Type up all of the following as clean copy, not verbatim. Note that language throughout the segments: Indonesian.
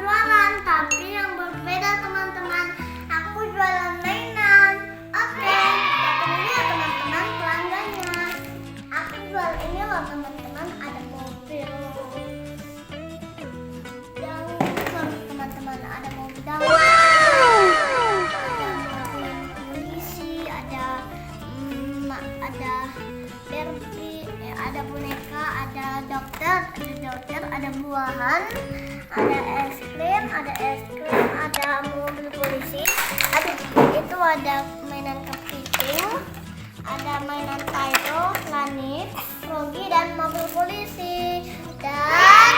jualan, tapi yang berbeda teman-teman. Aku jualan mainan. Oke, kita tunggu ya teman-teman pelanggannya. Aku jual ini loh teman-teman, ada mobil. Dan teman-teman ada mobil. Ada mobil polisi, ada Barbie, ada boneka, ada dokter, ada buahan, ada es krim, ada mobil polisi, ada mainan kepiting, ada mainan Kaido, Lani, Rogi, dan mobil polisi. Dan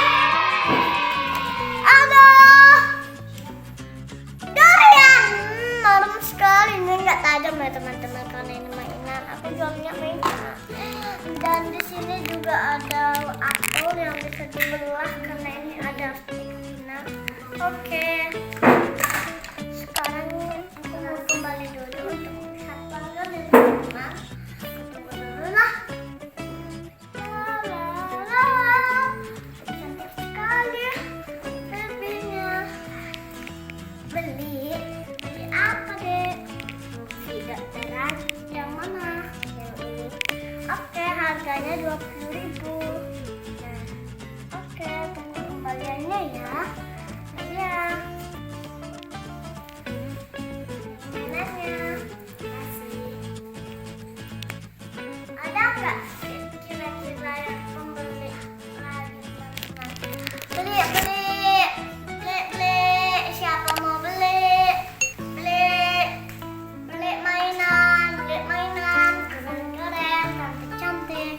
Dorian, malam sekali ini nggak tajam ya teman-teman karena ini mainan. Aku jualnya mainan. Dan di sini juga ada apel yang bisa dibelah karena ini ada stiknya. Oke. Sekarang aku mau kembali dulu untuk melihat pelanggan dari teman. Tunggu dulu lah. Cantik sekali babynya. Beli apa dek? Tidak terang yang mana? Yang ini. Oke, harganya 20.000. Nah, oke, tunggu kembaliannya ya. Iya. Mainannya. Kasih. Ada nggak kira-kira yang pembeli lagi teman-teman? Beli. Siapa mau beli? Beli mainan, keren, cantik.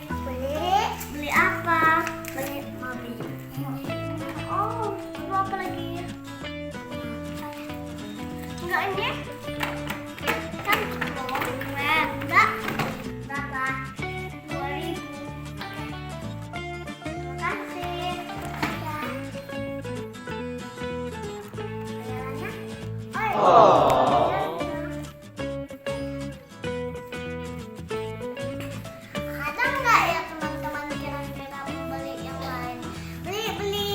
Beli apa? Beli mobil. Oh, beli apa lagi? Enggak ini? Cantik loh, keren. Enggak? Berapa? 2.000. Terima kasih. Ya. Bayarannya? Ada nggak ya teman-teman kira-kira membeli yang lain? Beli.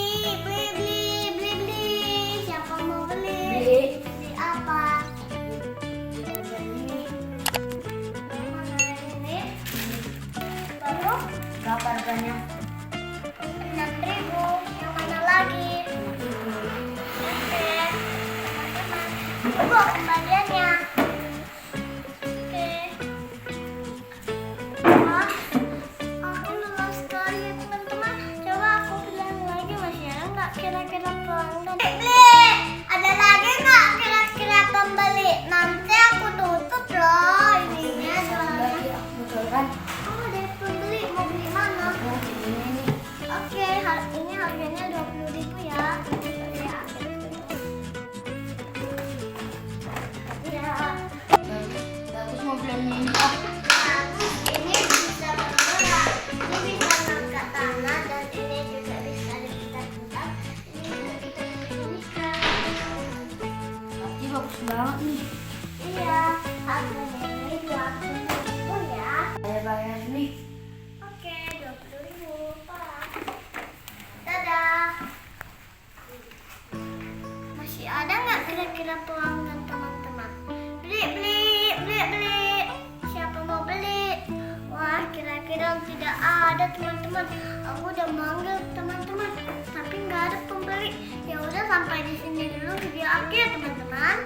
Siapa mau beli? Beli apa? Ini. Mana ini? Baru? Berapa harganya? 6.000. Yang mana lagi? Oke. Teman-teman. Tunggu kembaliannya. Oke. Wah, aku lelah sekali ya teman-teman. Coba aku bilang lagi masih ada nggak kira-kira pelanggan? Beli. Ada lagi nggak kira-kira pembeli? Nanti aku tutup loh ininya jualannya. Betul kan? Oh, ada pembeli. Mau beli mana? Ini nih. Oke, ini harganya 20.000 ya. Ya, ya. Bagus mobilnya ini. Oh, Bagus, ini bisa bergerak. Ini bisa ngangkat tanah dan ini juga bisa diputar-putar. Ini juga bisa dibunyikan. ini bagus banget nih. Iya, harganya ini 20.000 ya. Saya bayar nih. Oke, 20.000 Pak. Dadah. Masih ada nggak kira-kira pelanggan teman-teman? Beli. Siapa mau beli? Wah, kira-kira tidak ada teman-teman. Aku udah manggil teman-teman, tapi nggak ada pembeli. Ya udah sampai di sini dulu video aku ya teman-teman.